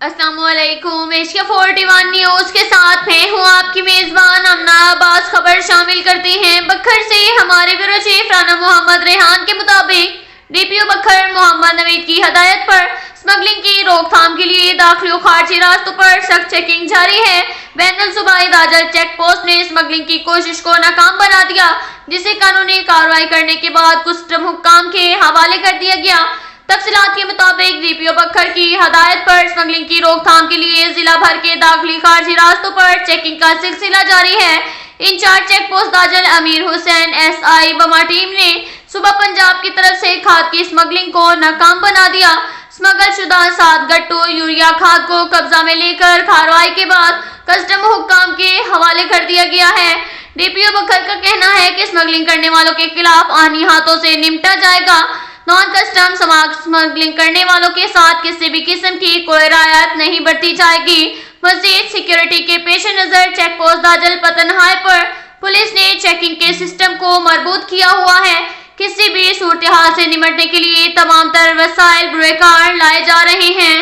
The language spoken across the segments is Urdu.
السلام علیکم، ایشیا 41 نیوز کے ساتھ میں ہوں آپ کی میزبان امنا عباس۔ خبر شامل کرتے ہیں بکھر سے۔ ہمارے بیورو چیف رانا محمد ریحان کے مطابق ڈی پی او بکھر محمد نوید کی ہدایت پر اسمگلنگ کی روک تھام کے لیے داخلی و خارجی راستوں پر سخت چیکنگ جاری ہے۔ بین الصوبائی داجل چیک پوسٹ نے اسمگلنگ کی کوشش کو ناکام بنا دیا، جسے قانونی کارروائی کرنے کے بعد کسٹم حکام کے حوالے کر دیا گیا۔ تفصیلات کے مطابق ڈی پی او بکھر کی ہدایت پر اسمگلنگ کی روک تھام کے لیے ضلع بھر کے داخلی خارجی راستوں پر چیکنگ کا سلسلہ جاری ہے۔ Incharge check post Dajal Amir Hussain S I بما ٹیم نے صوبہ پنجاب کی طرف سے کھاد کی اسمگلنگ کو ناکام بنا دیا۔ اسمگل شدہ 7 گٹو یوریا کھاد کو قبضہ میں لے کر کارروائی کے بعد کسٹم حکام کے حوالے کر دیا گیا ہے۔ ڈی پی او بکھر کا کہنا ہے کہ اسمگلنگ کرنے والوں کے خلاف آئینی ہاتھوں سے نمٹا جائے گا۔ نان کسٹم اسمگلنگ کرنے والوں کے ساتھ کسی بھی قسم کی کوئی رعایت نہیں برتی جائے گی۔ مزید سیکیورٹی کے پیش نظر چیک پوسٹ داجل پتن ہائی پر پولیس نے چیکنگ کے سسٹم کو مربوط کیا ہوا ہے۔ کسی بھی صورتحال سے نمٹنے کے لیے تمام تر وسائل بروئے کار لائے جا رہے ہیں۔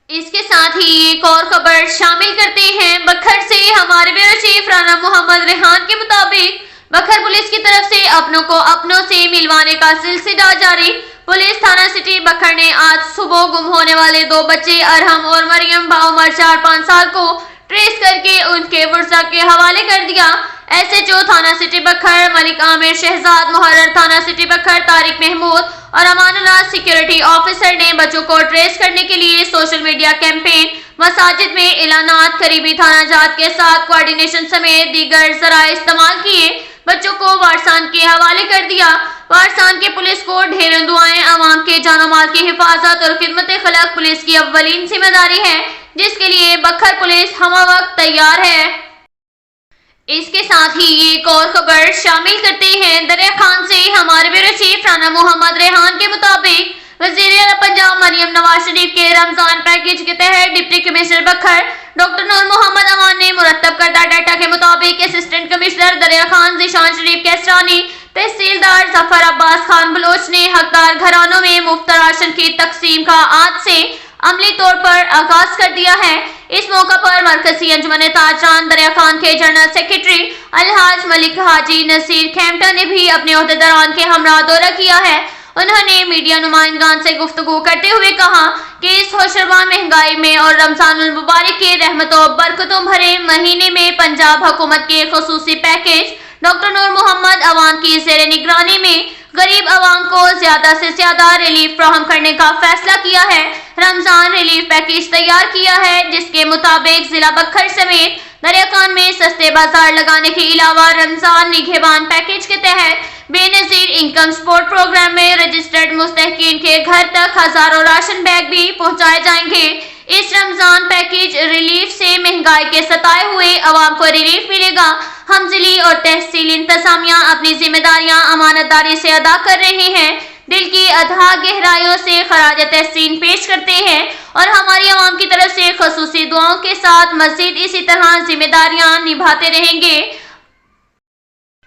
اس کے ساتھ ہی ایک اور خبر شامل کرتے ہیں بکھر سے۔ ہمارے بیورو چیف رانا محمد ریحان کے مطابق بکھر پولیس کی طرف سے اپنوں کو اپنوں سے ملوانے کا سلسلہ جاری۔ پولیس تھانہ سٹی بکھر نے آج صبح گم ہونے والے 2 بچے ارحم اور مریم بعمر 4-5 سال کو ٹریس کر کے ان کے ورثہ کے حوالے کر دیا۔ ایس ایچ او تھانہ سٹی بکھر ملک عامر شہزاد، محرر تھانہ سٹی بکھر طارق محمود اور امان اللہ سیکیورٹی آفیسر نے بچوں کو ٹریس کرنے کے لیے سوشل میڈیا کیمپین، مساجد میں اعلانات، قریبی تھانہ جات کے ساتھ کوارڈینیشن سمیت دیگر ذرائع استعمال کیے بچوں کو وارثان کے حوالے کر دیا۔ وارثان کے پولیس کو ڈھیروں دعائیں۔ عوام کے جان و مال کی حفاظت اور خدمت خلق پولیس کی اولین ذمہ داری ہے، جس کے لیے بکھر پولیس ہمہ وقت تیار ہے۔ اس کے ساتھ ہی ایک اور خبر شامل کرتے ہیں دریا خان سے۔ ہمارے بیورو چیف رانا محمد ریحان کے مطابق وزیر اعلیٰ پنجاب مریم نواز شریف کے رمضان پیکیج کے تحت ڈپٹی کمشنر بکھر ڈاکٹر نور محمد امان نے مرتب کردہ ڈیٹا کے مطابق اسسٹنٹ کمشنر دریا خان ذیشان شریف کیسرانی، تحصیلدار ظفر عباس خان بلوچ نے حقدار گھرانوں میں مفت راشن کی تقسیم کا آج سے عملی طور پر آغاز کر دیا ہے۔ اس موقع پر مرکزی انجمن تاجران دریا خان کے جنرل سیکریٹری الحاج ملک حاجی نصیر کھیمٹا نے بھی اپنے عہدیداران کے ہمراہ دورہ کیا ہے۔ انہوں نے میڈیا نمائندگان سے گفتگو کرتے ہوئے کہا کہ اس ہوشربا مہنگائی میں اور رمضان المبارک کے رحمتوں و برکتوں بھرے مہینے میں پنجاب حکومت کے خصوصی پیکیج ڈاکٹر نور محمد عوام کی زیر نگرانی میں غریب عوام کو زیادہ سے زیادہ ریلیف فراہم کرنے کا فیصلہ کیا ہے۔ رمضان ریلیف پیکیج تیار کیا ہے، جس کے مطابق ضلع بکھر سمیت دریا خان میں سستے بازار لگانے کے علاوہ رمضان نگہبان پیکیج کے تحت بے نظیر انکم سپورٹ پروگرام میں رجسٹرڈ مستحقین کے گھر تک ہزاروں راشن بیگ بھی پہنچائے جائیں گے۔ اس رمضان پیکیج ریلیف سے مہنگائی کے ستائے ہوئے عوام کو ریلیف ملے گا۔ ہم ضلعی اور تحصیل انتظامیہ اپنی ذمہ داریاں امانت داری سے ادا کر رہے ہیں۔ دل کی اتھاہ گہرائیوں سے خراج تحسین پیش کرتے ہیں اور ہماری عوام کی طرف سے خصوصی دعاؤں کے ساتھ مزید اسی طرح ذمہ داریاں نبھاتے رہیں گے۔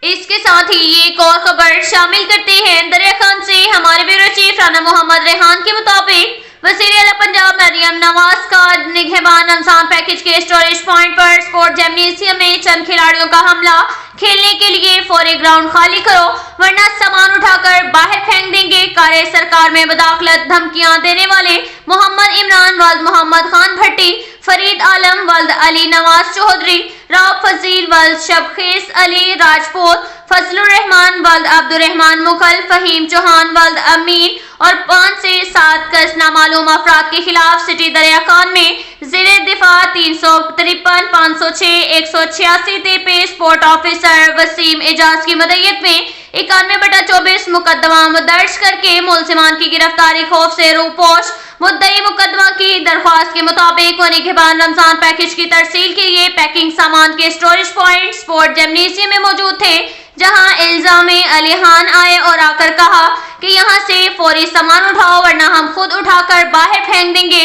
اس کے ساتھ ہی ایک اور خبر شامل کرتے ہیں دریا خان سے۔ ہمارے بیورو چیف رانا محمد ریحان کے مطابق وزیر اعلیٰ پنجاب مریم نواز کا نگہبان رمضان پیکیج کے اسٹوریج پوائنٹ پر اسپورٹ جمنیزیم میں چند کھلاڑیوں کا حملہ۔ کھیلنے کے لیے فوری گراؤنڈ خالی کرو ورنہ سامان اٹھا کر باہر پھینک دیں گے۔ کارِ سرکار میں مداخلت دھمکیاں دینے والے محمد عمران ولد محمد خان بھٹی، فرید عالم ولد علی نواز چودھری، راب فضیل ولد شبخیز علی راجپوت، فضل الرحمان ولد عبد الرحمان مغل، فہیم چوہان ولد امین اور 5 سے 7 کس نامعلوم افراد کے خلاف سٹی دریا خان میں زیر دفاع 353 506 186 پہ اسپورٹ آفیسر وسیم اعجاز کی مدعیت میں 91/24 مقدمہ درج کر کے ملزمان کی گرفتاری خوف سے روپوش۔ مدعی مقدمہ کی درخواست کے مطابق وہ نگہبان رمضان پیکیج کی ترسیل کے لیے پیکنگ سامان کے اسٹوریج پوائنٹ اسپورٹ جمنیزیم میں موجود تھے، جہاں الزام علیحان آئے اور آ کر کہا کہ یہاں سے فوری سامان اٹھاؤ ورنہ ہم خود اٹھا کر باہر پھینک دیں گے۔